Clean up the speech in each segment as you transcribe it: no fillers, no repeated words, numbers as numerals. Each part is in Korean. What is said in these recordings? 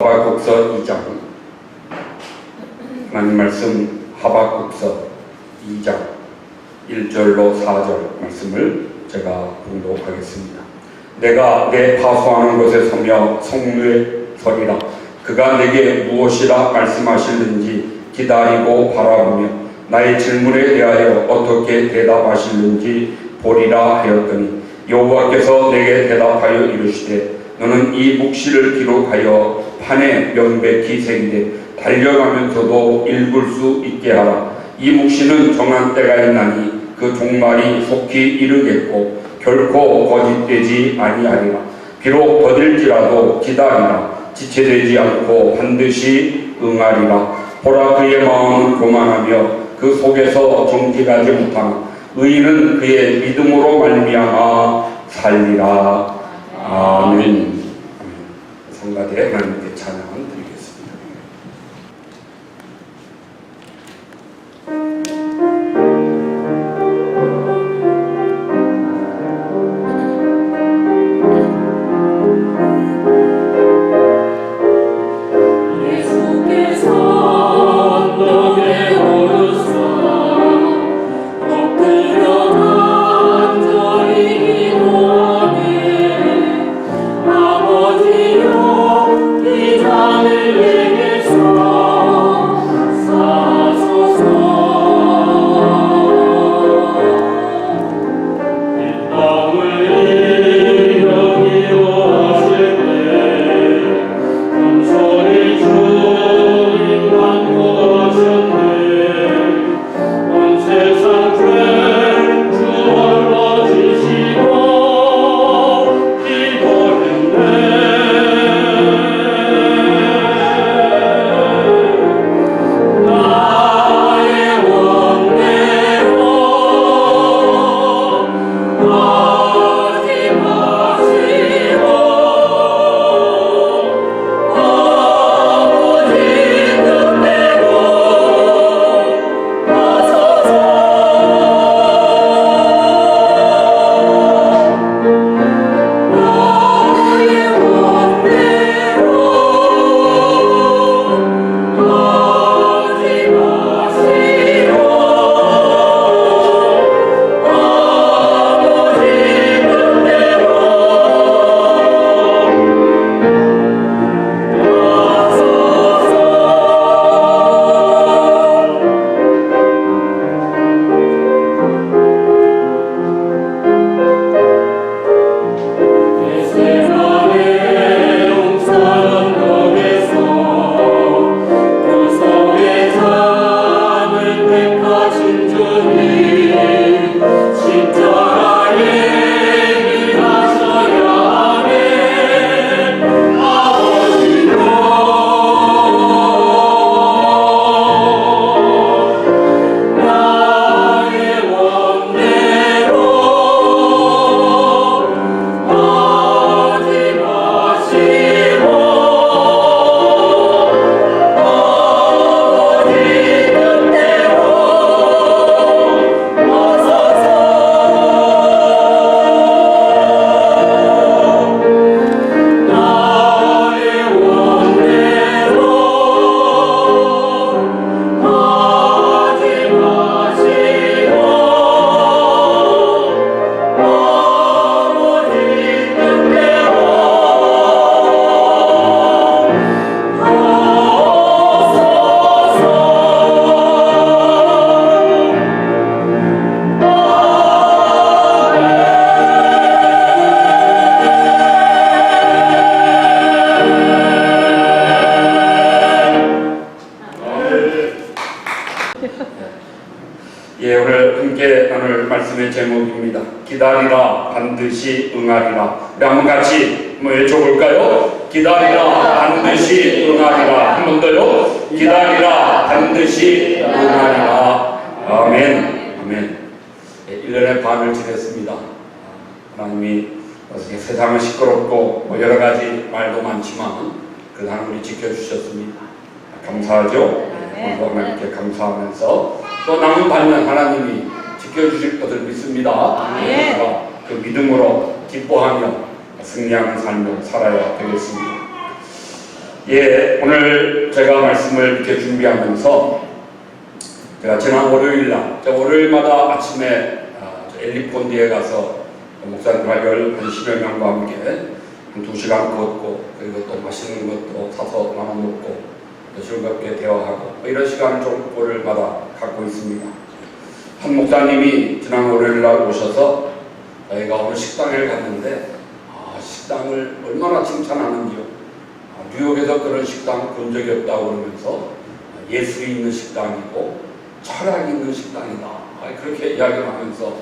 하박국서 2장 하나님 말씀 하박국서 2장 1절로 4절 말씀을 제가 봉독하겠습니다. 내가 내 파수하는 곳에 서며 성루에 서리라. 그가 내게 무엇이라 말씀하실는지 기다리고 바라보며 나의 질문에 대하여 어떻게 대답하실는지 보리라 하였더니 여호와께서 내게 대답하여 이르시되 너는 이 묵시를 기록하여 판에 명백히 새기되 달려가면서도 읽을 수 있게 하라. 이 묵시는 정한 때가 있나니 그 종말이 속히 이르겠고 결코 거짓되지 아니하리라. 비록 더딜지라도 기다리라. 지체되지 않고 반드시 응하리라. 보라, 그의 마음은 교만하며 그 속에서 정직하지 못하나 의인은 그의 믿음으로 말미암아 살리라. 아멘. 성가대 하나님께 찬양을 드리겠습니다. 오늘 함께 나눌 말씀의 제목입니다. 기다리라 반드시 응하리라. 우리 한번 같이 외쳐볼까요? 기다리라 반드시 응하리라. 한 번 더요. 기다리라 반드시 응하리라. 아멘. 아멘. 1년의 반을 지냈습니다. 하나님이 세상은 시끄럽고 여러 가지 말도 많지만 그 하나님이 지켜주셨습니다. 감사하죠? 하나님께 감사하면서 또 남은 반면 하나님이 지켜주실 것을 믿습니다. 그래서 그 믿음으로 기뻐하며 승리하는 삶을 살아야 되겠습니다. 예, 오늘 제가 말씀을 이렇게 준비하면서 제가 지난 월요일날, 월요일마다 아침에 엘리폰디에 가서 목사님과 한 10여 명과 함께 한 2시간 걷고, 그리고 또 맛있는 것도 사서 나눠 먹고 또 즐겁게 대화하고 이런 시간을 좀 월요일마다 갖고 있습니다. 한 목사님이 지난 월요일날 오셔서 저희가 오늘 식당에 갔는데 식당을 얼마나 칭찬하는지요. 뉴욕에서 그런 식당 본 적이 없다고 그러면서 예술이 있는 식당이고 철학이 있는 식당이다. 그렇게 이야기를 하면서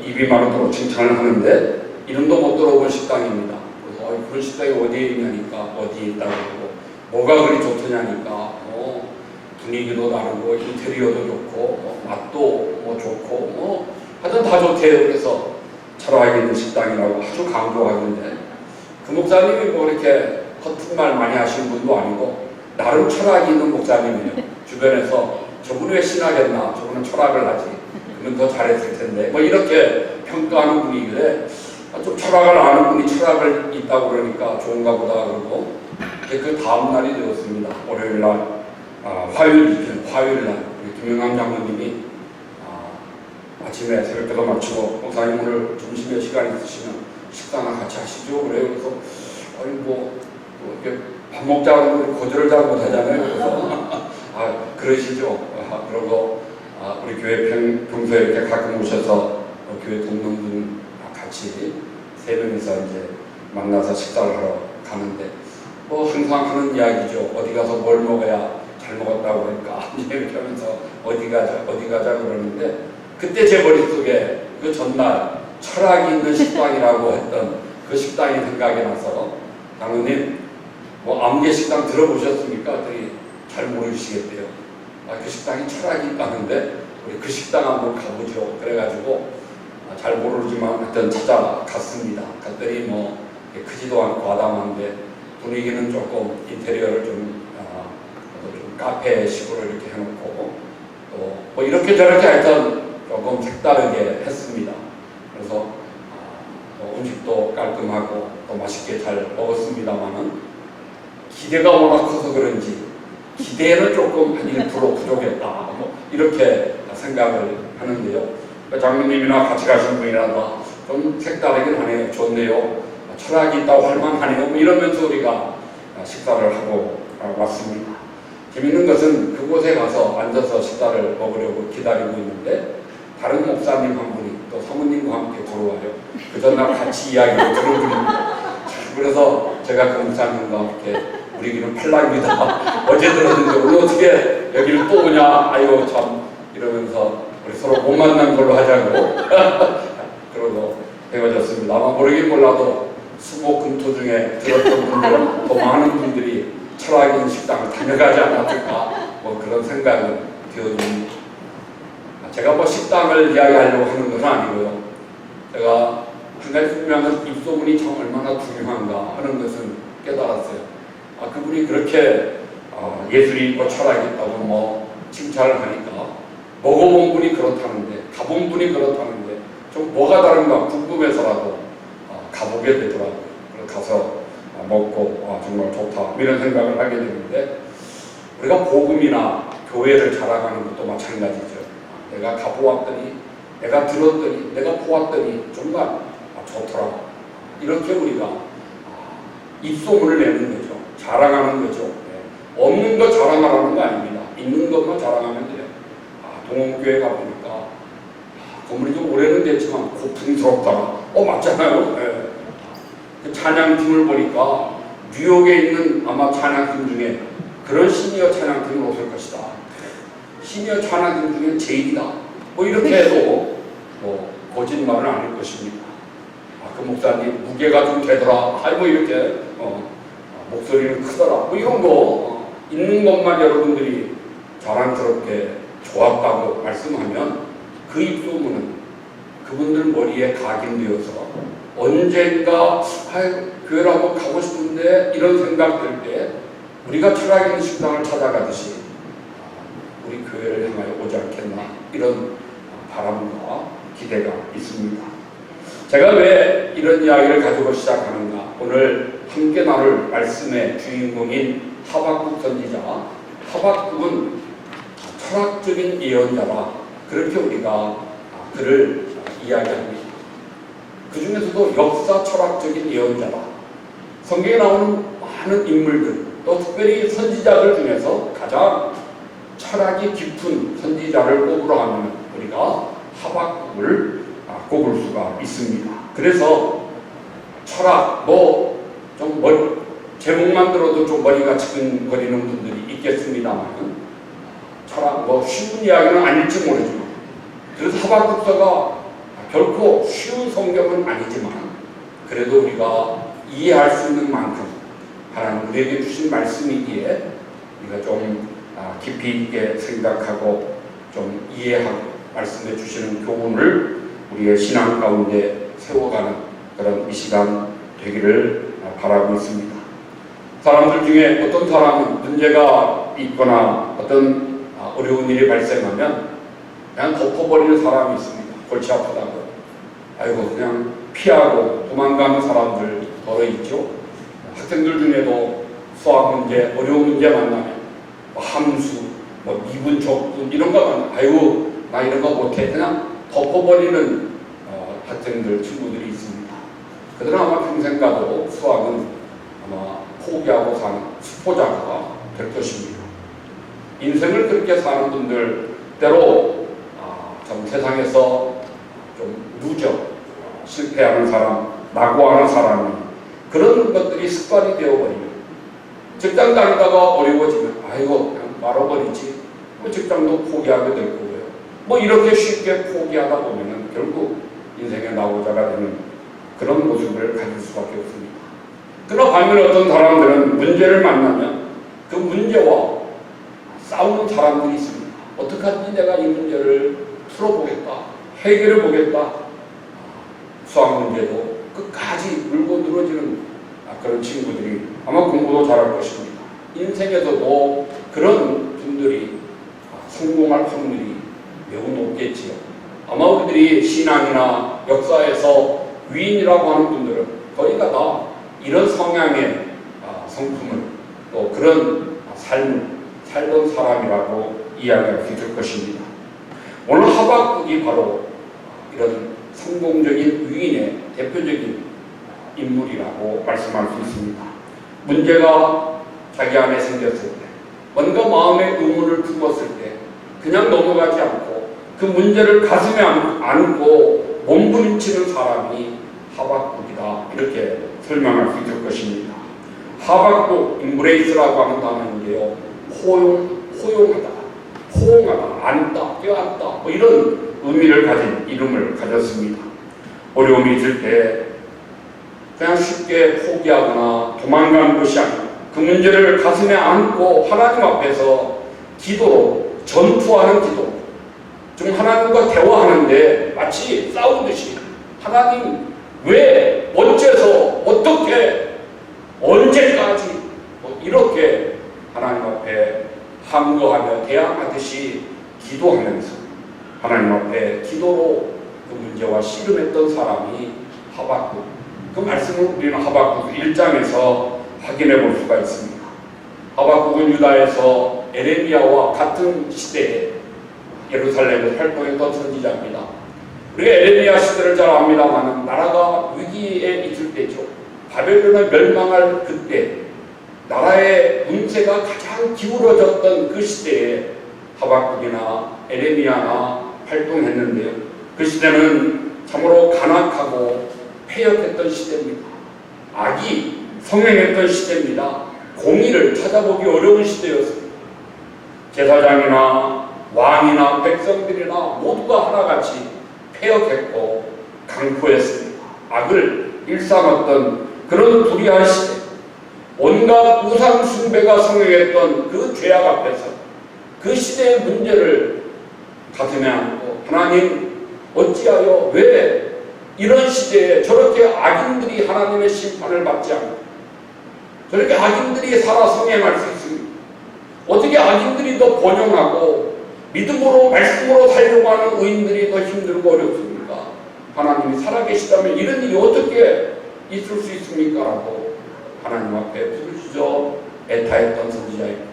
입이 마르도록 칭찬을 하는데 이름도 못 들어본 식당입니다. 그래서 그런 식당이 어디에 있냐니까 어디에 있다고 그러고 뭐가 그리 좋더냐니까 분위기도 다르고 인테리어도 좋고 맛도 좋고 하여튼 다 좋대요. 그래서 철학이 있는 식당이라고 아주 강조하는데 그 목사님이 이렇게 허튼 말 많이 하시는 분도 아니고 나름 철학이 있는 목사님이에요. 주변에서 저분이 왜 신하겠나, 저분은 철학을 하지, 그러면 더 잘했을 텐데 이렇게 평가하는 분이길래 좀 철학을 아는 분이 철학을 있다고 그러니까 좋은가 보다 그러고 그 다음날이 되었습니다. 월요일날 화요일날 김영남 장로님이 아침에 새벽기도 마치고 목사님 오늘 점심에 시간 있으시면 식사나 같이 하시죠. 그래요. 그래서 이렇게 밥 먹자고 거절을 잘 못하잖아요. 그래서 그러시죠. 그러고 우리 교회 평소에 이렇게 가끔 오셔서 교회 동료분 같이 3명이서 이제 만나서 식사를 하러 가는데 항상 하는 이야기죠. 어디 가서 뭘 먹어야 잘 먹었다고 그러니까 이렇게 하면서 어디 가자 그러는데 그때 제 머릿속에 그 전날 철학이 있는 식당이라고 했던 그 식당이 생각이 나서 장로님 아무개 식당 들어보셨습니까? 그랬더니 잘 모르시겠대요. 그 식당이 철학이 있다는데 우리 그 식당 한번 가보죠. 그래가지고 잘 모르지만 하여튼 찾아갔습니다. 갔더니 크지도 않고 아담한데 분위기는 조금 인테리어를 좀 카페식으로 이렇게 해놓고 또 이렇게 저렇게 하여튼 조금 색다르게 했습니다. 그래서 음식도 깔끔하고 또 맛있게 잘 먹었습니다만은 기대가 워낙 커서 그런지 기대는 조금 한 1% 부족했다. 이렇게 생각을 하는데요. 장로님이나 같이 가신 분이라도 좀 색다르긴 하네요. 좋네요. 철학이 있다고 할만하네요. 이러면서 우리가 식사를 하고 왔습니다. 재밌는 것은 그곳에 가서 앉아서 식사를 먹으려고 기다리고 있는데 다른 목사님 한 분이 또 사모님과 함께 들어와요. 그 전날 같이 이야기를 들어드립니다. 그래서 제가 그 목사님과 함께 우리 길은 팔랑입니다. 어제 들었는데 오늘 어떻게 여기를 또 오냐. 아이고 참 이러면서 우리 서로 못 만난 걸로 하자고 그러고 헤어졌습니다. 아마 모르긴 몰라도 수목금토 중에 들었던 분들 더 많은 분들이 철학 있는 식당을 다녀가지 않았을까 그런 생각은 되어집니다. 제가 식당을 이야기하려고 하는 건 아니고요. 제가 한 가지 분명한 입소문이 참 얼마나 중요한가 하는 것은 깨달았어요. 그분이 그렇게 예술이 있고 철학이 있다고 칭찬을 하니까 먹어본 분이 그렇다는데 가본 분이 그렇다는데 좀 뭐가 다른가 궁금해서라도 가보게 되더라고요. 가서 먹고 정말 좋다 이런 생각을 하게 되는데 우리가 복음이나 교회를 자랑하는 것도 마찬가지죠. 내가 가보았더니 내가 들었더니 내가 보았더니 정말 좋더라. 이렇게 우리가 입소문을 내는 거죠. 자랑하는 거죠. 없는 거 자랑하라는 거 아닙니다. 있는 것만 자랑하면 돼요. 동원교회 가보니까 건물이 좀 오래는 됐지만 고풍스럽더라. 맞잖아요. 그 찬양팀을 보니까 뉴욕에 있는 아마 찬양팀 중에 그런 시니어 찬양팀을 오실 것이다. 시니어 찬양팀 중에 제일이다. 이렇게 해도 거짓말은 아닐 것입니다. 그 목사님 무게가 좀 되더라. 이렇게 목소리는 크더라. 이런 거 있는 것만 여러분들이 자랑스럽게 좋았다고 말씀하면 그 입소문은 그분들 머리에 각인되어서 언젠가 교회를 한번 가고 싶은데 이런 생각 들 때 우리가 철학 있는 식당을 찾아가듯이 우리 교회를 향하여 오지 않겠나 이런 바람과 기대가 있습니다. 제가 왜 이런 이야기를 가지고 시작하는가? 오늘 함께 나눌 말씀의 주인공인 하박국 선지자, 하박국은 철학적인 예언자라 그렇게 우리가 그를 이야기합니다. 그 중에서도 역사 철학적인 예언자라. 성경에 나오는 많은 인물들, 또 특별히 선지자들 중에서 가장 철학이 깊은 선지자를 꼽으라 하면 우리가 하박국을 꼽을 수가 있습니다. 그래서 철학, 좀 제목만 들어도 좀 머리가 지근거리는 분들이 있겠습니다만 철학, 쉬운 이야기는 아닐지 모르지만 그래서 하박국서가 결코 쉬운 성경은 아니지만 그래도 우리가 이해할 수 있는 만큼 하나님 우리에게 주신 말씀이기에 우리가 좀 깊이 있게 생각하고 좀 이해하고 말씀해 주시는 교훈을 우리의 신앙 가운데 세워가는 그런 이 시간 되기를 바라고 있습니다. 사람들 중에 어떤 사람은 문제가 있거나 어떤 어려운 일이 발생하면 그냥 덮어버리는 사람이 있습니다. 골치 아프다고. 아이고 그냥 피하고 도망가는 사람들 더러 있죠. 학생들 중에도 수학 문제, 어려운 문제 만나면 함수, 미분, 적분 이런 거 만나면 아이고 나 이런 거 못해. 그냥 덮어버리는 학생들, 친구들이 있습니다. 그들은 아마 평생 가도 수학은 아마 포기하고 사는 수포자가 될 것입니다. 인생을 그렇게 사는 분들 때로 참 세상에서 좀 누적 실패하는 사람, 낙오하는 사람이 그런 것들이 습관이 되어버리면 직장 다니다가 어려워지면 아이고 그냥 말아버리지 직장도 포기하게 될 거고요. 이렇게 쉽게 포기하다 보면 결국 인생의 낙오자가 되는 그런 모습을 가질 수밖에 없습니다. 그러나 반면에 어떤 사람들은 문제를 만나면 그 문제와 싸우는 사람들이 있습니다. 어떻게 하든지 내가 이 문제를 풀어보겠다, 해결해 보겠다. 수학 문제도 끝까지 물고 늘어지는 그런 친구들이 아마 공부도 잘할 것입니다. 인생에서도 그런 분들이 성공할 확률이 매우 높겠지요. 아마 우리들이 신앙이나 역사에서 위인이라고 하는 분들은 거의가 다 이런 성향의 성품을 또 그런 삶을 살던 사람이라고 이야기할 수 있을 것입니다. 오늘 하박국이 바로 이런 성공적인 위인의 대표적인 인물이라고 말씀할 수 있습니다. 문제가 자기 안에 생겼을 때, 뭔가 마음의 의문을 품었을 때 그냥 넘어가지 않고 그 문제를 가슴에 안고 몸부림치는 사람이 하박국이다. 이렇게 설명할 수 있을 것입니다. 하박국, 인브레이스라고 하는 단어인데요. 포용하다, 포옹하다, 안다, 껴안다 이런 의미를 가진 이름을 가졌습니다. 어려움이 있을 때 그냥 쉽게 포기하거나 도망가는 것이 아니라 그 문제를 가슴에 안고 하나님 앞에서 기도로 전투하는 기도, 좀 하나님과 대화하는데 마치 싸우듯이 하나님 왜, 어째서, 어떻게, 언제까지 이렇게 하나님 앞에 항거하며 대항하듯이 기도하면서 하나님 앞에 기도로 그 문제와 씨름했던 사람이 하박국. 그 말씀을 우리는 하박국 1장에서 확인해 볼 수가 있습니다. 하박국은 유다에서 에레미야와 같은 시대에 예루살렘에 활동했던 선지자입니다. 우리가 에레미야 시대를 잘 압니다만 나라가 위기에 있을 때죠. 바벨론에 멸망할 그때 나라의 운세가 가장 기울어졌던 그 시대에 하박국이나 에레미야나 활동했는데요. 그 시대는 참으로 간악하고 폐역했던 시대입니다. 악이 성행했던 시대입니다. 공의를 찾아보기 어려운 시대였습니다. 제사장이나 왕이나 백성들이나 모두가 하나같이 폐역했고 강포했습니다. 악을 일삼았던 그런 불의한 시대, 온갖 우상 숭배가 성행했던 그 죄악 앞에서 그 시대의 문제를 가슴에 안고 하나님 어찌하여 왜 이런 시대에 저렇게 악인들이 하나님의 심판을 받지 않고 저렇게 악인들이 살아 성행할 수 있습니까? 어떻게 악인들이 더 번영하고 믿음으로 말씀으로 살려고 하는 의인들이 더 힘들고 어렵습니까? 하나님이 살아계시다면 이런 일이 어떻게 있을 수 있습니까? 라고 하나님 앞에 부르짖어 애타했던 선지자입니다.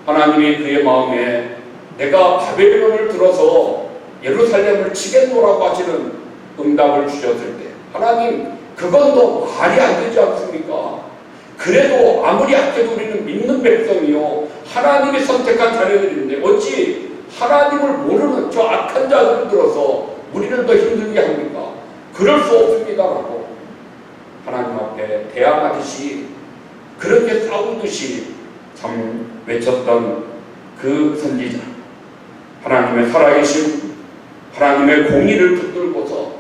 하나님이 그의 마음에 내가 바벨론을 들어서 예루살렘을 치겠노라고 하시는 응답을 주셨을 때 하나님 그건 또 말이 안 되지 않습니까? 그래도 아무리 아껴도 우리는 믿는 백성이요 하나님이 선택한 자녀들인데 어찌 하나님을 모르는 저 악한 자들을 들어서 우리를 더 힘들게 합니까? 그럴 수 없습니다라고 하나님 앞에 대항하듯이 그렇게 싸우듯이 참 외쳤던 그 선지자, 하나님의 살아계심, 하나님의 공의를 붙들고서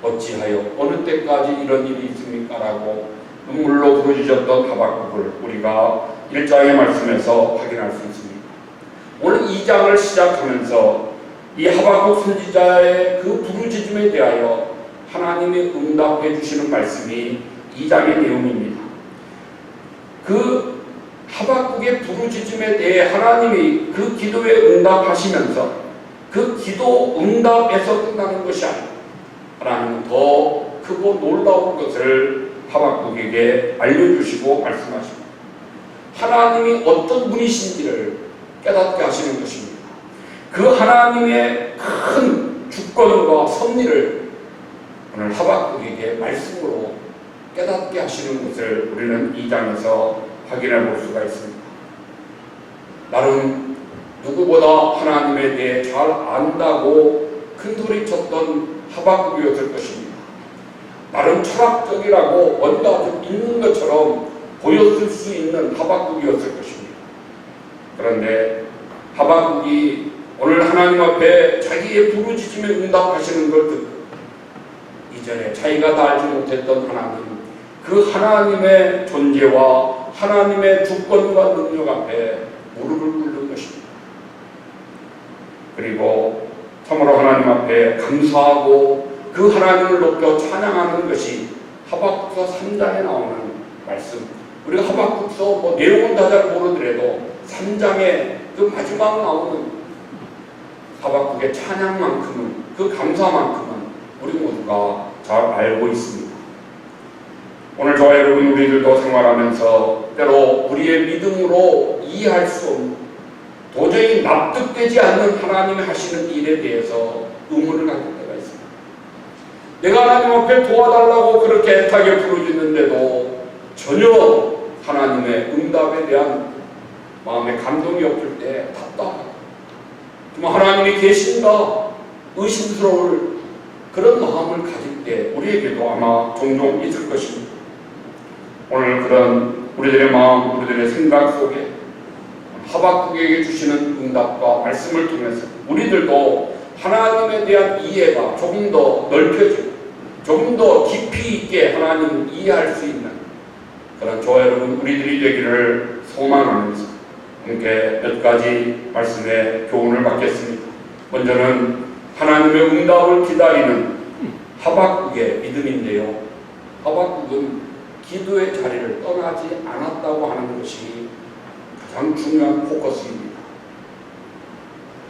어찌하여 어느 때까지 이런 일이 있습니까? 라고 눈물로 부르짖었던 하박국을 우리가 1장의 말씀에서 확인할 수 있습니다. 오늘 2장을 시작하면서 이 하박국 선지자의 그 부르짖음에 대하여 하나님이 응답해 주시는 말씀이 2장의 내용입니다. 그 하박국의 부르짖음에 대해 하나님이 그 기도에 응답하시면서 그 기도 응답에서 끝나는 것이 아니고 하나님은 더 크고 놀라운 것을 하박국에게 알려주시고 말씀하십니다. 하나님이 어떤 분이신지를 깨닫게 하시는 것입니다. 그 하나님의 큰 주권과 섭리를 오늘 하박국에게 말씀으로 깨닫게 하시는 것을 우리는 2장에서 확인해 볼 수가 있습니다. 나름 누구보다 하나님에 대해 잘 안다고 큰소리 쳤던 하박국이었을 것입니다. 나름 철학적이라고 뭔가 좀 있는 것처럼 보였을 수 있는 하박국이었을 것입니다. 그런데 하박국이 오늘 하나님 앞에 자기의 부르짖음에 응답하시는 걸 듣고 이전에 자기가 다 알지 못했던 하나님, 그 하나님의 존재와 하나님의 주권과 능력 앞에 무릎을 꿇는 것입니다. 그리고 참으로 하나님 앞에 감사하고 그 하나님을 높여 찬양하는 것이 하박국서 3장에 나오는 말씀. 우리가 하박국서 내용은 다 잘 모르더라도 3장에 그 마지막 나오는 하박국의 찬양만큼은, 그 감사만큼은 우리 모두가 잘 알고 있습니다. 오늘 저와 여러분 우리들도 생활하면서 때로 우리의 믿음으로 이해할 수 없는, 도저히 납득되지 않는 하나님이 하시는 일에 대해서 의문을 갖는 때가 있습니다. 내가 하나님 앞에 도와달라고 그렇게 애타게 부르짖는데도 전혀 하나님의 응답에 대한 마음에 감동이 없을 때 답답하고 정말 하나님이 계신가 의심스러울 그런 마음을 가질 때 우리에게도 아마 종종 있을 것입니다. 오늘 그런 우리들의 마음, 우리들의 생각 속에 하박국에게 주시는 응답과 말씀을 통해서 우리들도 하나님에 대한 이해가 조금 더 넓혀지고 조금 더 깊이 있게 하나님을 이해할 수 있는 그런 저와 여러분 우리들이 되기를 소망하면서 함께 몇 가지 말씀의 교훈을 받겠습니다. 먼저는 하나님의 응답을 기다리는 하박국의 믿음인데요. 하박국은 기도의 자리를 떠나지 않았다고 하는 것이 가장 중요한 포커스입니다.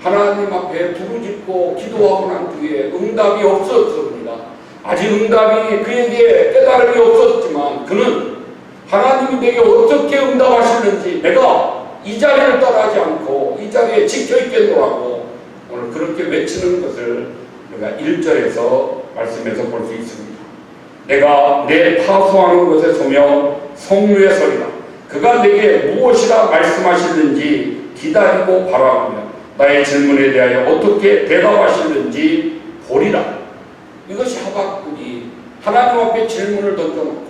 하나님 앞에 부르짖고 기도하고 난 뒤에 응답이 없었습니다. 아직 응답이 그에게 깨달음이 없었지만 그는 하나님이 내게 어떻게 응답하시는지 내가 이 자리를 떠나지 않고 이 자리에 지켜있겠노라고 오늘 그렇게 외치는 것을 우리가 1절에서 말씀에서 볼 수 있습니다. 내가 내 파수하는 곳에 서며 성루에 서리라. 그가 내게 무엇이라 말씀하시는지 기다리고 바라보며 나의 질문에 대하여 어떻게 대답하시는지 보리라. 이것이 하박국이 하나님 앞에 질문을 던져놓고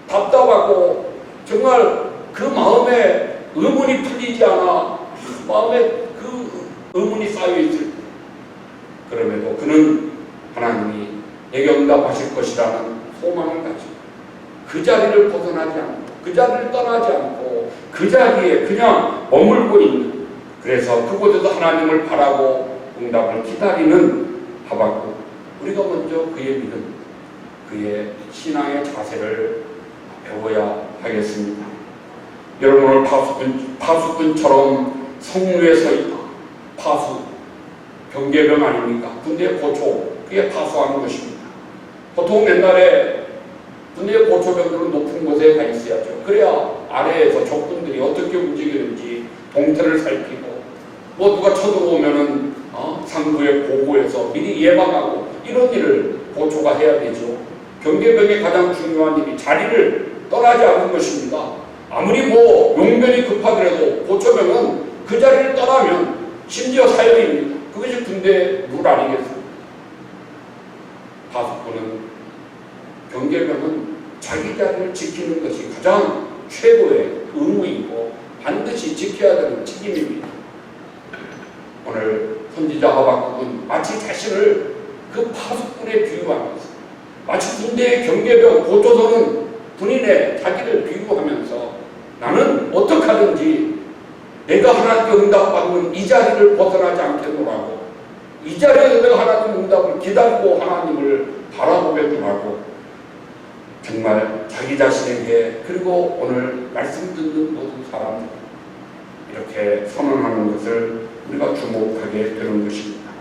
답답하고 정말 그 마음에 의문이 풀리지 않아 마음에 그 의문이 쌓여있을 때 그럼에도 그는 하나님이 내게 응답하실 것이라는 소망을 가지고 그 자리를 벗어나지 않고 그 자리를 떠나지 않고 그 자리에 그냥 머물고 있는, 그래서 그곳에서 하나님을 바라고 응답을 기다리는 하박국. 우리가 먼저 그의 믿음, 그의 신앙의 자세를 배워야 하겠습니다. 여러분 오늘 파수꾼처럼 성루에 서 있다. 파수, 경계병 아닙니까? 군대 고초, 그게 파수하는 것입니다. 보통 옛날에 군대 고초병들은 높은 곳에 가 있어야죠. 그래야 아래에서 적군들이 어떻게 움직이는지 동태를 살피고, 뭐 누가 쳐들어오면은 상부에 보고해서 미리 예방하고, 이런 일을 보초가 해야 되죠. 경계병의 가장 중요한 일이 자리를 떠나지 않는 것입니다. 아무리 뭐 용변이 급하더라도 보초병은 그 자리를 떠나면 심지어 사형입니다. 그것이 군대 룰 아니겠습니까? 파수꾼은, 경계병은 자기 자리를 지키는 것이 가장 최고의 의무이고 반드시 지켜야 되는 책임입니다. 오늘 선지자 하박국은 마치 자신을 그 파수꾼에 비유하면서, 마치 군대의 경계병 보초서는 군인의 자기를 비유하면서, 나는 어떻게 하든지 내가 하나님께 응답받는 이 자리를 벗어나지 않겠노라고, 이 자리에서 내가 하나님 응답을 기다리고 하나님을 바라보겠노라고, 정말 자기 자신에게, 그리고 오늘 말씀 듣는 모든 사람들 이렇게 선언하는 것을 우리가 주목하게 되는 것입니다.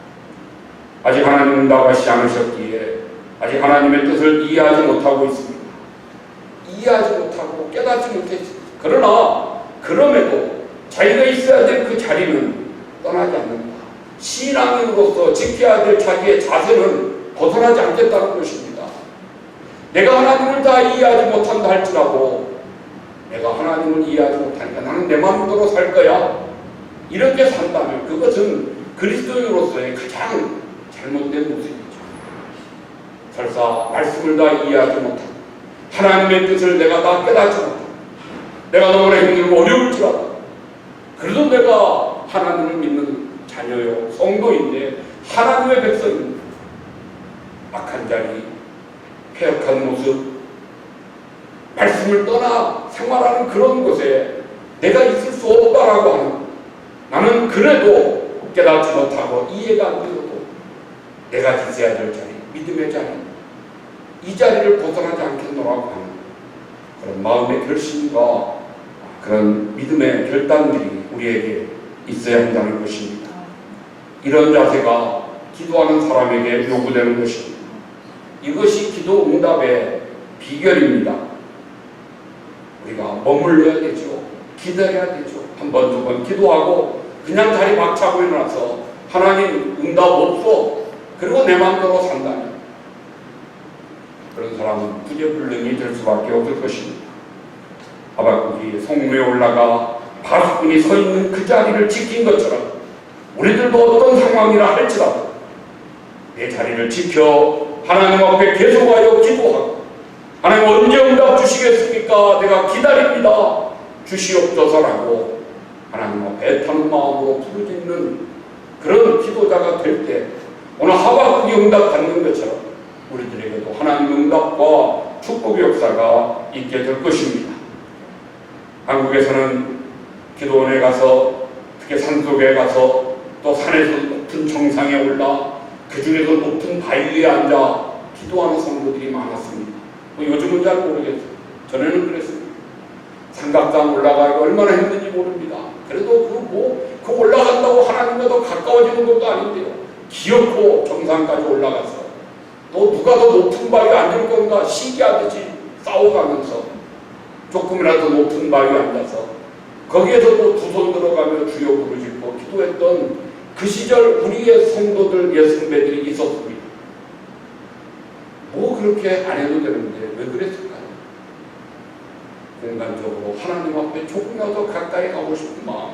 아직 하나님 응답하시지 않으셨기에 아직 하나님의 뜻을 이해하지 못하고 있습니다. 이해하지 못하고 깨닫지 못했습니다. 그러나 그럼에도 자기가 있어야 될 그 자리는 떠나지 않는다. 신앙인으로서 지켜야 될 자기의 자세는 벗어나지 않겠다는 것입니다. 내가 하나님을 다 이해하지 못한다 할지라도, 내가 하나님을 이해하지 못하니까 나는 내 마음대로 살 거야, 이렇게 산다면 그것은 그리스도인으로서의 가장 잘못된 모습이죠. 설사 말씀을 다 이해하지 못하고 하나님의 뜻을 내가 다 깨닫지 못하고 내가 너무나 힘들고 어려울지라도, 그래도 내가 하나님을 믿는 자녀요 성도인데 하나님의 백성입니다. 악한 자리, 폐역한 모습, 말씀을 떠나 생활하는 그런 곳에 내가 있을 수 없다라고 하는, 나는 그래도 깨닫지 못하고 이해가 안 되어도 내가 있어야 될 자리, 믿음의 자리, 이 자리를 벗어나지 않겠노라고 하는 그런 마음의 결심과 그런 믿음의 결단들이 우리에게 있어야 한다는 것입니다. 이런 자세가 기도하는 사람에게 요구되는 것입니다. 이것이 기도 응답의 비결입니다. 우리가 머물러야 되죠. 기다려야 되죠. 한 번, 두 번 기도하고 그냥 다리 막 차고 일어나서 하나님 응답 없어, 그리고 내 마음대로 산다면 그런 사람은 부재불능이 될 수밖에 없을 것입니다. 하박국이 성문에 올라가 파수꾼이 서 있는 그 자리를 지킨 것처럼 우리들도 어떤 상황이라 할지라도 내 자리를 지켜 하나님 앞에 계속하여 기도하고, 하나님 언제 응답 주시겠습니까? 내가 기다립니다, 주시옵소서라고 하나님 앞에 애타는 마음으로 부르짖는 그런 기도자가 될 때, 오늘 하박국이 응답받는 것처럼 우리들에게도 하나님 응답과 축복의 역사가 있게 될 것입니다. 한국에서는 기도원에 가서, 특히 산속에 가서, 또 산에서 높은 정상에 올라 그 중에서 높은 바위 위에 앉아 기도하는 성도들이 많았습니다. 요즘은 잘 모르겠어요. 전에는 그랬습니다. 삼각당 올라가기가 얼마나 힘든지 모릅니다. 그래도 그 올라간다고 하나님과 더 가까워지는 것도 아닌데요. 기어코 정상까지 올라가서 또 누가 더 높은 바위에 앉을 건가 시기하듯이 싸워가면서 조금이라도 높은 바위에 앉아서 거기에서 또 두 손 들어가며 주여 부르짖고 기도했던 그 시절 우리의 성도들, 예선배들이 있었습니다. 뭐 그렇게 안 해도 되는데 왜 그랬을까요? 공간적으로 하나님 앞에 조금이라도 가까이 가고 싶은 마음,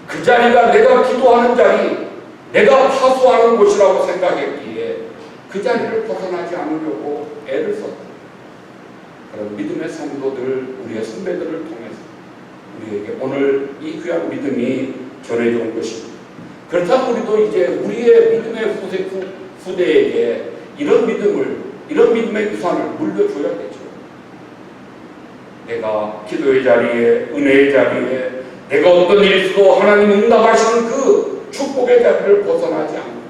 그 자리가 내가 기도하는 자리, 내가 파수하는 곳이라고 생각했기에 그 자리를 벗어나지 않으려고 애를 썼다. 그런 믿음의 성도들, 우리의 선배들을 통해서 우리에게 오늘 이 귀한 믿음이 전해져 온 것입니다. 그렇다면 우리도 이제 우리의 믿음의 후대에게 이런 믿음을, 이런 믿음의 유산을 물려줘야 되죠. 내가 기도의 자리에, 은혜의 자리에, 내가 어떤 일이 있어도 하나님 응답하시는 그 축복의 자리를 벗어나지 않고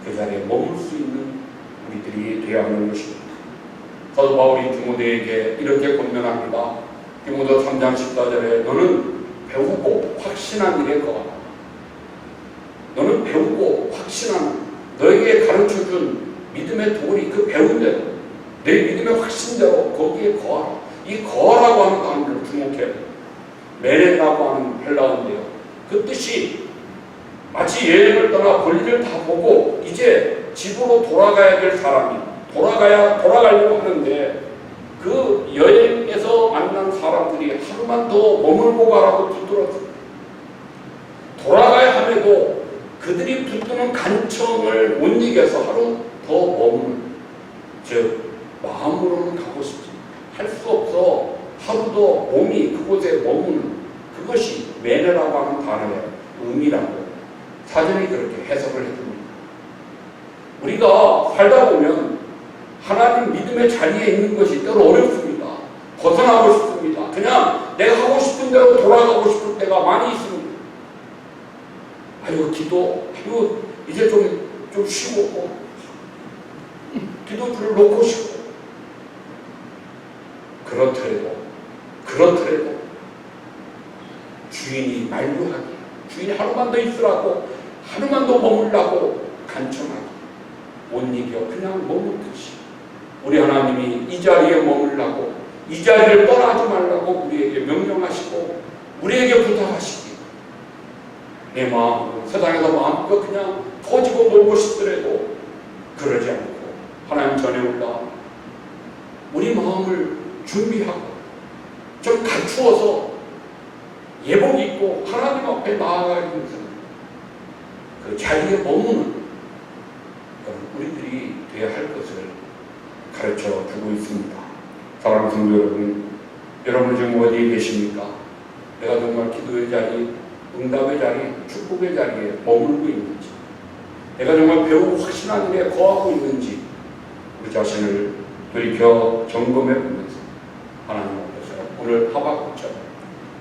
그 자리에 머물 수 있는 우리들이 되어야 하는 것입니다. 사도 바울이 디모데에게 이렇게 권면합니다. 디모데 3장 14절에 너는 배우고 확신한 일에 거하라. 너는 배우고 확신하는, 너에게 가르쳐준 믿음의 도리, 그 배운 대로, 내 믿음의 확신대로 거기에 거하라. 이 거라고 하는 단어를 주목해야 돼요. 메네라고 하는 헬라어인데요. 그 뜻이 마치 여행을 떠나 볼일을 다 보고 이제 집으로 돌아가야 될 사람이 돌아가려고 하는데 그 여행에서 만난 사람들이 하루만 더 머물고 가라고 붙들었어요. 돌아가야 함에도 그들이 붙드는 간청을 못 이겨서 하루 더 머무는, 즉 마음으로는 가고 싶지 할 수 없어 하루 더 몸이 그곳에 머무는, 그것이 메네라고 하는 단어의 의미라고 사전이 그렇게 해석을 해줍니다. 우리가 살다 보면 하나님 믿음의 자리에 있는 것이 때로 어렵습니다. 벗어나고 싶습니다. 그냥 내가 하고 싶은 대로 돌아가고 싶을 때가 많이 있습니다. 기도, 이제 좀 쉬고, 기도줄을 놓고 싶고, 그렇더라도 주인이 만류하기, 주인이 하루만 더 있으라고, 하루만 더 머물라고 간청하기 못 이겨 그냥 머물듯이 우리 하나님이 이 자리에 머물라고, 이 자리를 떠나지 말라고 우리에게 명령하시고 우리에게 부탁하시기, 내 마음으로 세상에서 마음껏 그냥 터지고 놀고 싶더라도 그러지 않고 하나님 전에 올라 우리 마음을 준비하고 좀 갖추어서 예복 입고 하나님 앞에 나아가면서 그 자리에 머무는 우리들이 되어야 할 것을 가르쳐 주고 있습니다. 사랑하는 성도 여러분, 여러분 지금 어디에 계십니까? 내가 정말 기도의 자리, 응답의 자리, 축복의 자리에 머물고 있는지, 내가 정말 배우고 확신하는 일에 거하고 있는지 우리 자신을 돌이켜 점검해 보면서 하나님 앞에서 오늘 하박국처럼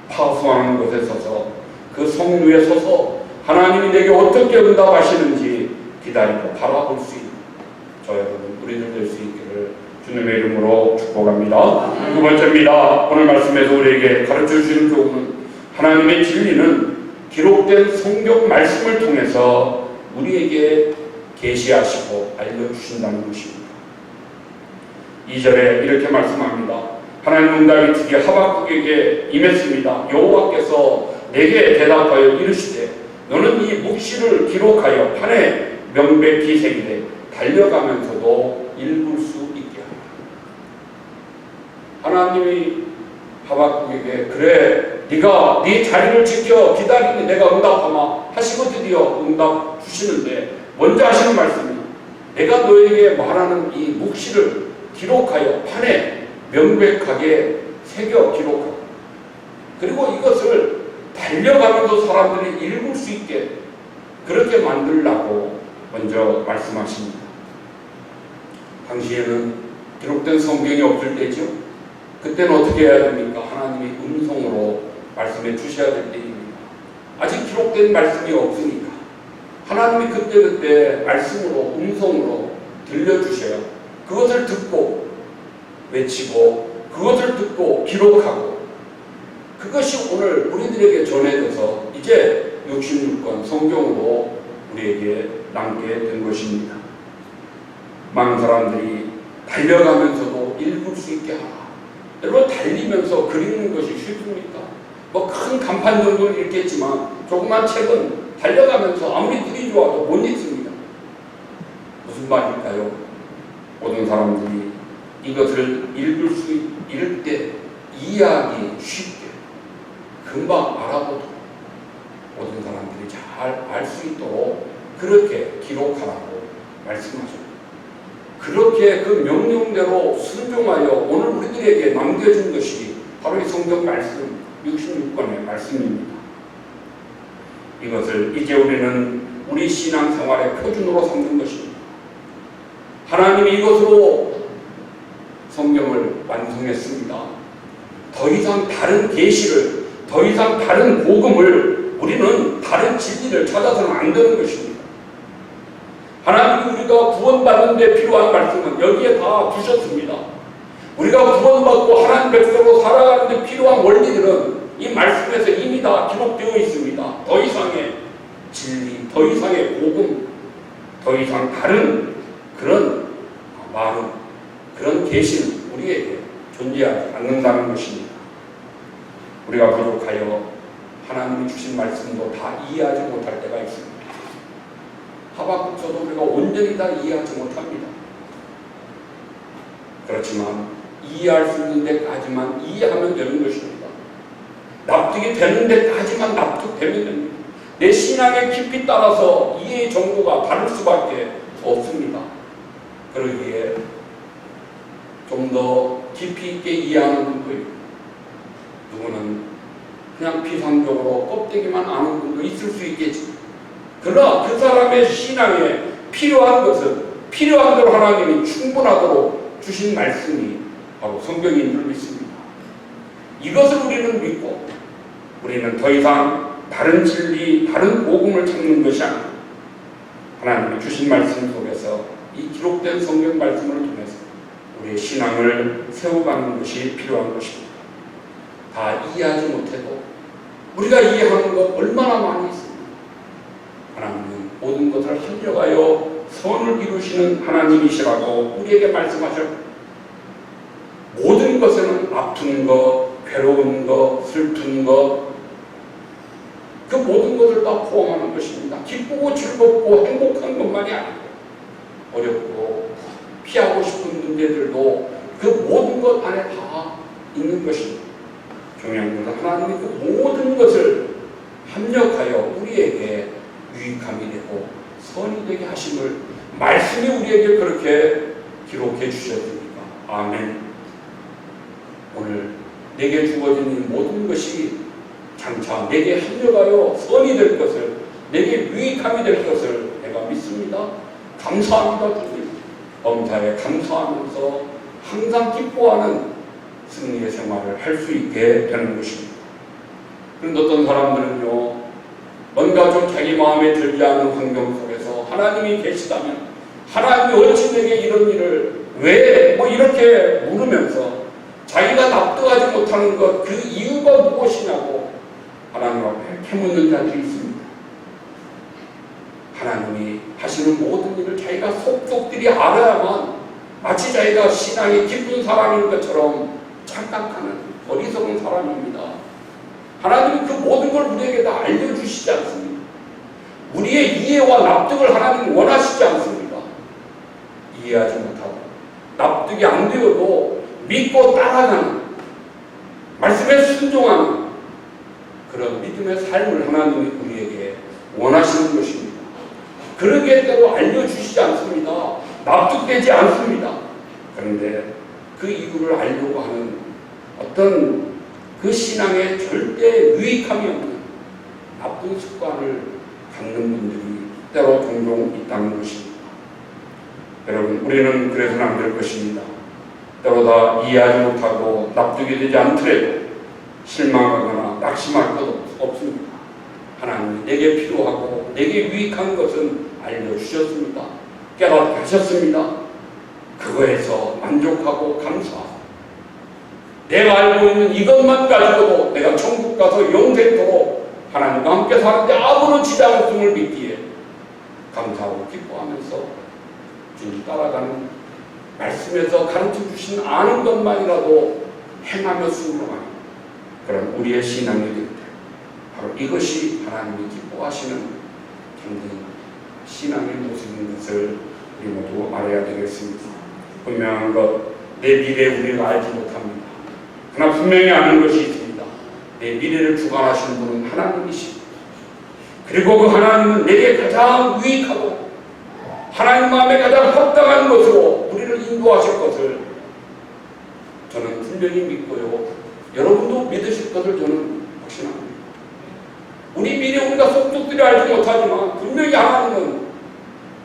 파수하는 곳에 서서 그 성루에 서서 하나님이 내게 어떻게 응답하시는지 기다리고 바라볼 수 있는 저 여러분 우리들 될 수 있기를 주님의 이름으로 축복합니다. 두 번째입니다. 오늘 말씀에서 우리에게 가르쳐 주시는 교훈은 하나님의 진리는 기록된 성경 말씀을 통해서 우리에게 계시하시고 알려주신다는 것입니다. 2절에 이렇게 말씀합니다. 하나님 응답이 드디어 하박국에게 임했습니다. 여호와께서 내게 대답하여 이르시되 너는 이 묵시를 기록하여 판에 명백히 새기되 달려가면서도 읽을 수 있게 하라. 하나님이 하박국에게 그래 네가 네 자리를 지켜 기다리니 내가 응답하마 하시고 드디어 응답 주시는데 먼저 하시는 말씀이 내가 너에게 말하는 이 묵시를 기록하여 판에 명백하게 새겨 기록하고 그리고 이것을 달려가면서 사람들이 읽을 수 있게 그렇게 만들라고 먼저 말씀하십니다. 당시에는 기록된 성경이 없을 때죠. 그때는 어떻게 해야 됩니까? 하나님이 음성으로 말씀해 주셔야 될 때입니다. 아직 기록된 말씀이 없으니까 하나님이 그때그때 말씀으로 음성으로 들려주셔야 그것을 듣고 외치고 그것을 듣고 기록하고 그것이 오늘 우리들에게 전해져서 이제 66권 성경으로 우리에게 남게 된 것입니다. 많은 사람들이 달려가면서도 읽을 수 있게 하라. 여러분 달리면서 그리는 것이 쉽습니까? 뭐 큰 간판 정도는 읽겠지만 조그만 책은 달려가면서 아무리 눈이 좋아도 못 읽습니다. 무슨 말일까요? 모든 사람들이 이것을 읽을 때 이해하기 쉽게 금방 알아보도록 모든 사람들이 잘 알 수 있도록 그렇게 기록하라고 말씀하셨습니다. 그렇게 그 명령대로 순종하여 오늘 우리들에게 남겨진 것이 바로 이 성경 말씀 66권의 말씀입니다. 이것을 이제 우리는 우리 신앙생활의 표준으로 삼는 것입니다. 하나님이 이것으로 성경을 완성했습니다. 더 이상 다른 계시를, 더 이상 다른 복음을 우리는 다른 진리를 찾아서는 안 되는 것입니다. 하나님이 우리가 구원받는 데 필요한 말씀은 여기에 다 주셨습니다. 우리가 구원받고 하나님 백성으로 살아가는 데 필요한 원리들은 이 말씀에서 이미 다 기록되어 있습니다. 더 이상의 진리, 더 이상의 복음, 더 이상 다른 그런 마음, 그런 계시는 우리에게 존재하지 않는다는 것입니다. 우리가 부족하여 하나님이 주신 말씀도 다 이해하지 못할 때가 있습니다. 하박국서도 우리가 온전히 다 이해하지 못합니다. 그렇지만 이해할 수 있는 데까지만 이해하면 되는 것입니다. 납득이 되는 데까지만 납득되면 됩니다. 내 신앙의 깊이 따라서 이해의 정도가 다를 수밖에 없습니다. 그러기에 좀 더 깊이 있게 이해하는 분도 있고, 누구는 그냥 피상적으로 껍데기만 아는 분도 있을 수 있겠지. 그러나 그 사람의 신앙에 필요한 것은 필요한 대로 하나님이 충분하도록 주신 말씀이 바로 성경인 줄 믿습니다. 이것을 우리는 믿고 우리는 더 이상 다른 진리, 다른 복음을 찾는 것이 아니라 하나님이 주신 말씀 속에서 이 기록된 성경 말씀을 통해서 우리의 신앙을 세워가는 것이 필요한 것입니다. 다 이해하지 못해도 우리가 이해하는 것 얼마나 많이 있습니다. 하나님은 모든 것을 합력하여 선을 이루시는 하나님이시라고 우리에게 말씀하셨고, 모든 것에는 아픈 것, 괴로운 것, 슬픈 것, 그 모든 것을 다 포함하는 것입니다. 기쁘고 즐겁고 행복한 것만이 아니고 어렵고 피하고 싶은 문제들도 그 모든 것 안에 다 있는 것입니다. 중요한 것은 하나님이 그 모든 것을 합력하여 우리에게 유익함이 되고 선이 되게 하심을 말씀이 우리에게 그렇게 기록해 주셨으니까. 아멘. 오늘 내게 주어진 이 모든 것이 장차 내게 합력하여 선이 될 것을, 내게 유익함이 될 것을 내가 믿습니다. 감사합니다. 주님. 범사에 감사하면서 항상 기뻐하는 승리의 생활을 할 수 있게 되는 것입니다. 그런데 어떤 사람들은요, 뭔가 좀 자기 마음에 들지 않는 환경 속에서 하나님이 계시다면 하나님이 어찌 내게 이런 일을 왜 이렇게 물으면서 자기가 납득하지 못하는 것, 그 이유가 무엇이냐고 하나님 앞에 캐묻는 자들이 있습니다. 하나님이 하시는 모든 일을 자기가 속속들이 알아야만 마치 자기가 신앙이 깊은 사람인 것처럼 착각하는 어리석은 사람입니다. 하나님은 그 모든 걸 우리에게 다 알려주시지 않습니다. 우리의 이해와 납득을 하나님은 원하시지 않습니다. 이해하지 못하고 납득이 안 되어도 믿고 따라가는, 말씀에 순종하는 그런 믿음의 삶을 하나님이 우리에게 원하시는 것입니다. 그러기에 따로 알려주시지 않습니다. 납득되지 않습니다. 그런데 그 이유를 알려고 하는 어떤 그 신앙에 절대 유익함이 없는 나쁜 습관을 갖는 분들이 때로 종종 있다는 것입니다. 여러분, 우리는 그래서는 안 될 것입니다. 때로 다 이해하지 못하고 납득이 되지 않더라도 실망하거나 낙심할 것 없습니다. 하나님이 내게 필요하고 내게 유익한 것은 알려주셨습니다. 깨닫게 하셨습니다. 그거에서 만족하고 감사하고 내가 알고 있는 이것만 가지고도 내가 천국 가서 영생토록 하나님과 함께 사는데 아무런 지장 없음을 믿기에 감사하고 기뻐하면서 주님 따라가는, 말씀에서 가르쳐 주신 아는 것만이라도 행하며 순종하는 그런 우리의 신앙이 될 때 바로 이것이 하나님이 기뻐하시는 참된 신앙의 모습인 것을 우리 모두 알아야 되겠습니다. 분명한 것, 내 미래 우리가 알지 못합니다. 그러나 분명히 아는 것이 있습니다. 내 미래를 주관하시는 분은 하나님이십니다. 그리고 그 하나님은 내게 가장 유익하고 하나님 마음에 가장 합당한 것으로 우리를 인도하실 것을 저는 분명히 믿고요. 여러분도 믿으실 것을 저는 확신합니다. 우리 미래 우리가 속속들이 알지 못하지만 분명히 하나님은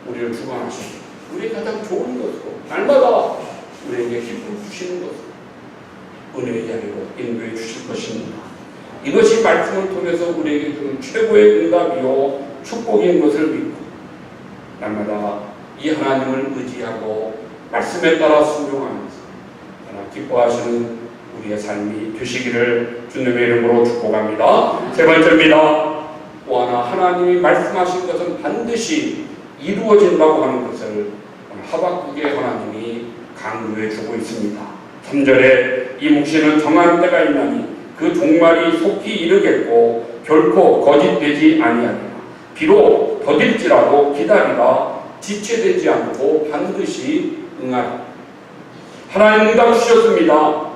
우리를 주관하십니다. 우리의 가장 좋은 것으로 날마다 우리에게 기쁨 주시는 것으로 은혜의 자리로 인도해 주실 것입니다. 이것이 말씀을 통해서 우리에게 주는 최고의 응답이요 축복인 것을 믿고 날마다 이 하나님을 의지하고 말씀에 따라 순종하면서 하나 기뻐하시는 우리의 삶이 되시기를 주님의 이름으로 축복합니다. 세 번째입니다. 또 하나, 하나님이 말씀하신 것은 반드시 이루어진다고 하는 것을 하박국의 하나님이 강조해 주고 있습니다. 3절에 이 묵시는 정한 때가 있나니 그 종말이 속히 이르겠고 결코 거짓되지 아니하리라. 비록 더딜지라도 기다리라. 지체되지 않고 반드시 응하리라. 하나님 응답 주셨습니다.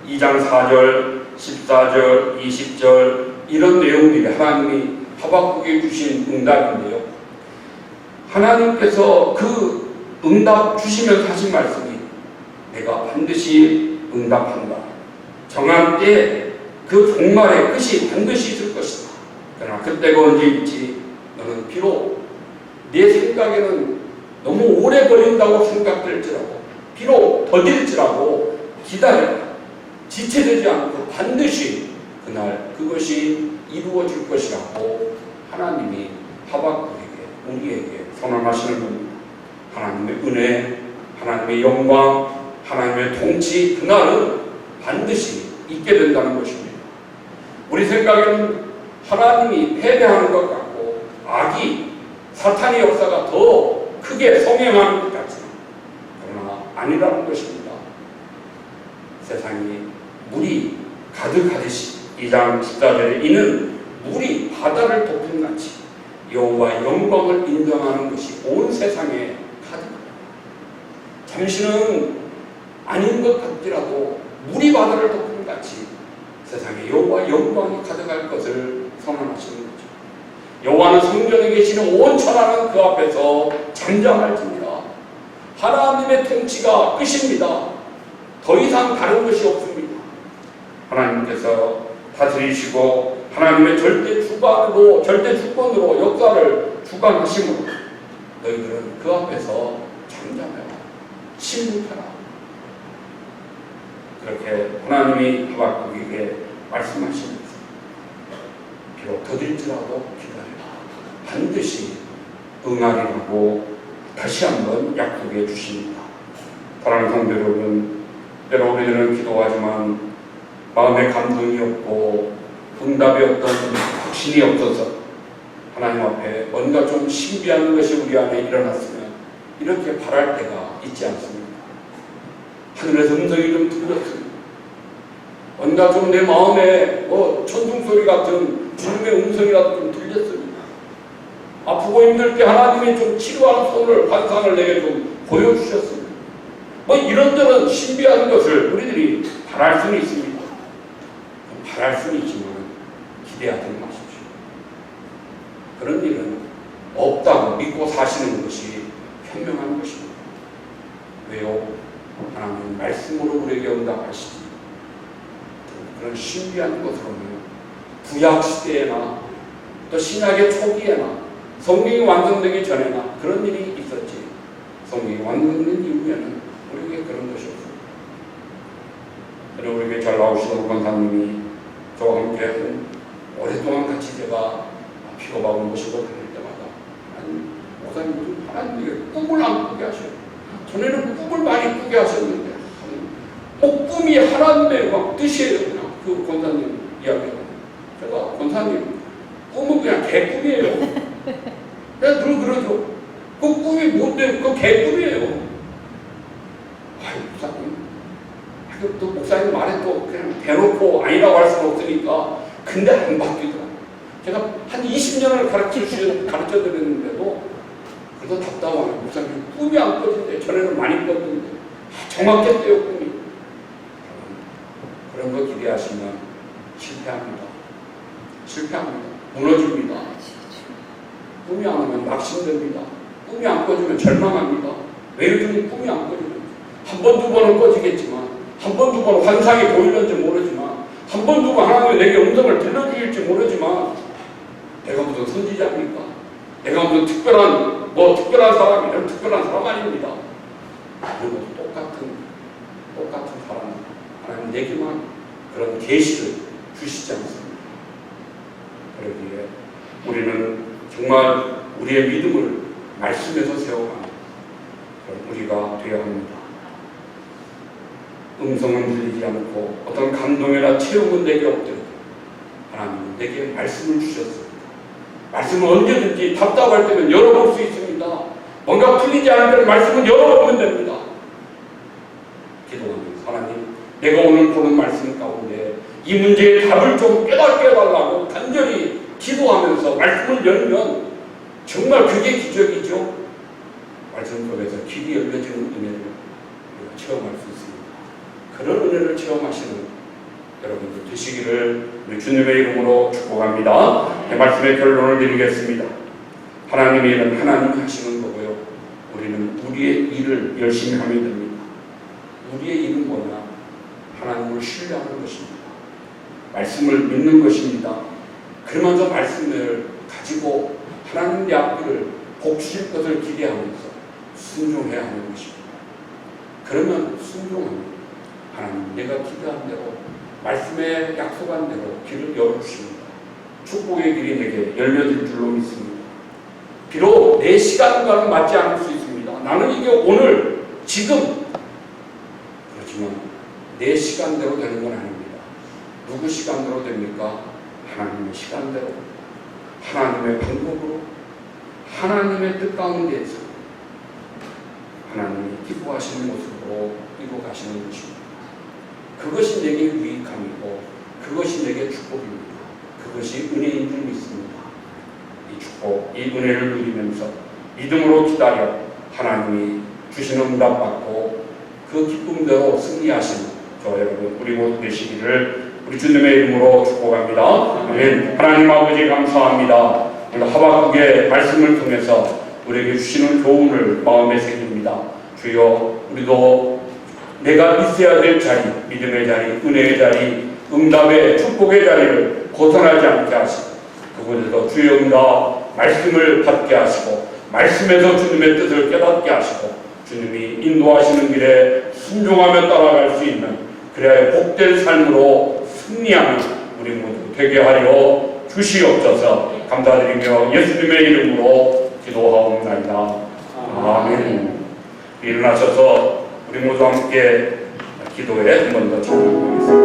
2장 4절, 14절, 20절 이런 내용들이 하나님이 하박국에 주신 응답인데요. 하나님께서 그 응답 주시면서 하신 말씀이 내가 반드시 응답한다. 정한 때에 그 종말의 끝이 반드시 있을 것이다. 그러나 그때가 언제일지 너는 비록 내 생각에는 너무 오래 걸린다고 생각될지라도 비록 더딜지라도 기다려라. 지체되지 않고 반드시 그날 그것이 이루어질 것이라고 하나님이 하박국에게 우리에게 선언하시는 겁니다. 하나님의 은혜, 하나님의 영광, 하나님의 통치 그날은 반드시 있게 된다는 것입니다. 우리 생각에는 하나님이 패배하는 것 같고 악이 사탄의 역사가 더 크게 성행하는 것 같지만 그러나 아니라는 것입니다. 세상이 물이 가득하듯이 2장 14절에 이는 물이 바다를 덮은 같이 여호와의 영광을 인정하는 것이 온 세상에 가득합니다. 잠시는 아닌 것 같더라도 물이 바다를 덮은 같이 세상에 여호와의 영광이 가득할 것을 선언하시는 거죠. 여호와는 성전에 계시는 온 천하는 그 앞에서 잠잠할지니라. 하나님의 통치가 끝입니다. 더 이상 다른 것이 없습니다. 하나님께서 다스리시고 하나님의 절대 주관으로 역사를 주관하심으로 너희들은 그 앞에서 잠잠해라. 침묵해라. 그렇게 하나님이 하박국에게 말씀하시면서 비록 더딜지라도 기다려라. 반드시 응하리라고 다시 한번 약속해 주십니다. 사랑하는 성도 여러분, 때로 우리들은 기도하지만 마음에 감동이 없고 응답이 어떤 확신이 없어서 하나님 앞에 뭔가 좀 신비한 것이 우리 안에 일어났으면 이렇게 바랄 때가 있지 않습니까? 하늘에서 음성이 좀 들렸습니다. 뭔가 좀 내 마음에 천둥소리 같은 주님의 음성이라도 좀 들렸습니다. 아프고 힘들 때 하나님이 좀 치료하는 손을 환상을 내게 좀 보여주셨습니다. 이런저런 신비한 것을 우리들이 바랄 수는 있습니다. 바랄 수는 있지만 기대하지 마십시오. 그런 일은 없다고 믿고 사시는 것이 현명한 것입니다. 왜요? 하나님 말씀으로 우리에게 응답하시지. 그런 신비한 것으로는 구약 시대에나 또 신약의 초기에나 성경이 완성되기 전에나 그런 일이 있었지. 성경이 완성된 이후에는 우리에게 그런 것이 없습니다. 그리고 우리에게 잘 나오시던 권사님이 저와 함께 오랫동안 같이 제가 픽업하고 모시고 다닐 때마다 아니 목사님 하나님에게 꿈을 안 꾸게 하셔요. 전에는 꿈을 많이 꾸게 하셨는데 꿈이 하나님의 뜻이에요. 그냥 그 권사님 이야기가. 제가 권사님 꿈은 그냥 개꿈이에요. 내가 늘 그러죠. 그 꿈이 뭔데? 그 개꿈이에요. 아유 목사님. 또 목사님 말에 또 그냥 대놓고 아니라고 할 수는 없으니까 근데 안 바뀌더라고요. 제가 한 20년을 가르쳐드렸는데도 그래도 답답하네. 목사님 꿈이 안 꿔진대. 전에는 많이 꿨는데 정확했대요 꿈이. 그런 거 기대하시면 실패합니다. 무너집니다. 꿈이 안 오면 낙심됩니다. 꿈이 안 꿔지면 절망합니다. 왜 요즘 꿈이 안 꿔지는지. 한 번, 두 번은 꿔지겠지만 한 번, 두 번 환상이 보이는지 모르지만 한 번, 두 번 하나님이 내게 음성을 들려주실지 모르지만 내가 무슨 선지자입니까? 내가 무슨 특별한 사람, 이런 특별한 사람 아닙니다. 그리고 똑같은 사람, 하나님 내게만 그런 계시를 주시지 않습니다. 그러기에 우리는 정말 우리의 믿음을 말씀에서 세워가는 우리가 되어야 합니다. 음성은 들리지 않고 어떤 감동이나 체험은 내게 없더라도 하나님은 내게 말씀을 주셨습니다. 말씀은 언제든지 답답할 때면 열어볼 수 있습니다. 뭔가 풀리지 않을 때는 말씀은 열어보면 됩니다. 기도하면서 하나님 내가 오늘 보는 말씀 가운데 이 문제의 답을 좀 깨닫게 해달라고 간절히 기도하면서 말씀을 열면 정말 그게 기적이죠. 말씀 속에서 길이 열려지는 은혜를 우리가 체험할 수 있습니다. 그런 은혜를 체험하시는 여러분들 되시기를 우리 주님의 이름으로 축복합니다. 말씀의 결론을 드리겠습니다. 하나님의 일은 하나님이 하시는 거고요. 우리는 우리의 일을 열심히 하면 됩니다. 우리의 일은 뭐냐? 하나님을 신뢰하는 것입니다. 말씀을 믿는 것입니다. 그러면서 말씀을 가지고 하나님의 앞길을 복 주실 것을 기대하면서 순종해야 하는 것입니다. 그러면 순종하면 하나님 내가 기대한 대로 말씀에 약속한 대로 길을 열어주십니다. 축복의 길이 내게 열려질 줄로 믿습니다. 비록 내 시간과는 맞지 않을 수 있습니다. 나는 이게 오늘 지금 그렇지만 내 시간대로 되는 건 아닙니다. 누구 시간대로 됩니까? 하나님의 시간대로, 하나님의 방법으로, 하나님의 뜻 가운데에서 하나님이 기뻐하시는 모습으로 이루어가시는 것입니다. 그것이 내게 유익함이고 그것이 내게 축복입니다. 그것이 은혜인 줄 믿습니다. 이 축복, 이 은혜를 누리면서 믿음으로 기다려 하나님이 주시는 응답 받고 그 기쁨대로 승리하시는 저 여러분 우리 모두 되시기를 우리 주님의 이름으로 축복합니다. 아멘. 하나님 아버지 감사합니다. 오늘 하박국의 말씀을 통해서 우리에게 주시는 교훈을 마음에 새깁니다. 주여 우리도 내가 있어야 될 자리, 믿음의 자리, 은혜의 자리, 응답의 축복의 자리를 벗어나지 않게 하시고 그곳에서 주의 응답 말씀을 받게 하시고 말씀에서 주님의 뜻을 깨닫게 하시고 주님이 인도하시는 길에 순종하며 따라갈 수 있는 그래야 복된 삶으로 승리하는 우리 모두 되게 하려 주시옵소서. 감사드리며 예수님의 이름으로 기도하옵나이다. 아멘. 일어나셔서 우리 모두 함께 기도에 한 번 더 참여하겠습니다.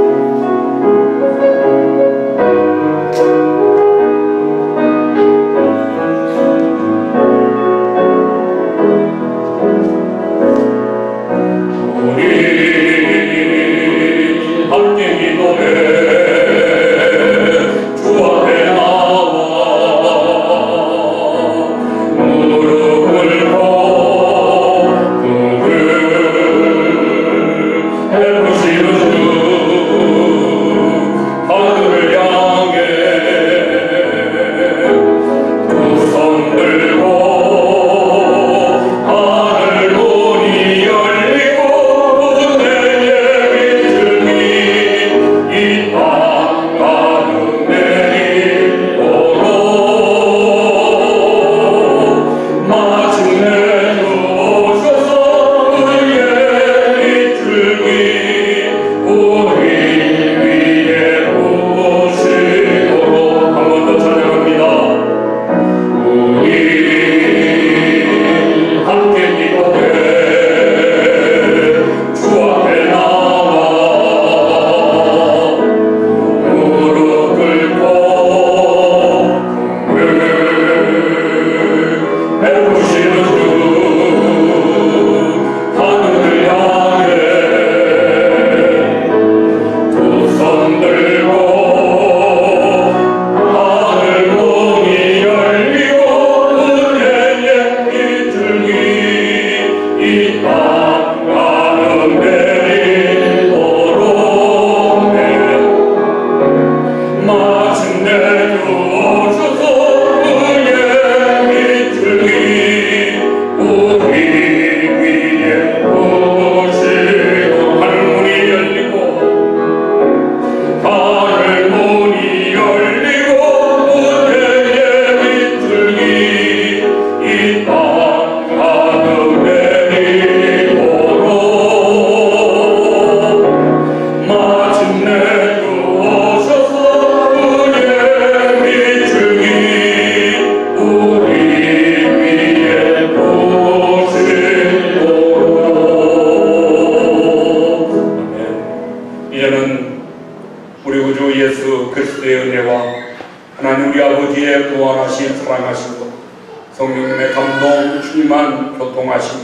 성령님의 감동, 충만 교통하심,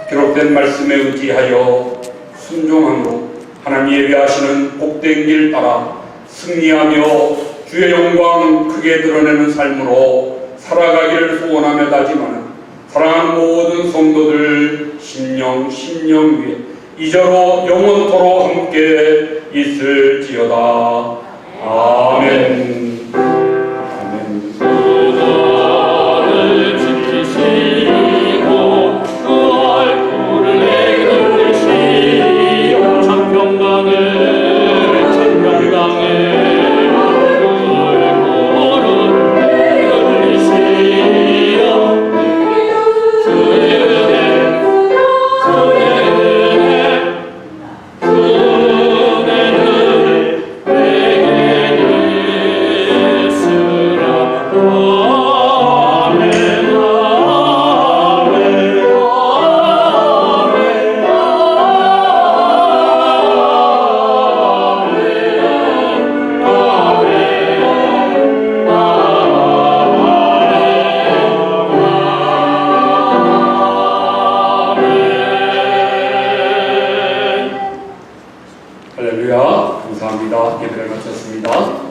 기록된 말씀에 의지하여 순종함으로 하나님 예배하시는 복된 길 따라 승리하며 주의 영광 크게 드러내는 삶으로 살아가기를 소원하며 다짐하는 사랑하는 모든 성도들 심령 위에 이저로 영원토록 함께 있을지어다. 아멘. 아멘. 그날을 지키시고 그 얼굴을 내게 들으시오. 천평강을 할렐루야. 감사합니다. 예배를 마쳤습니다.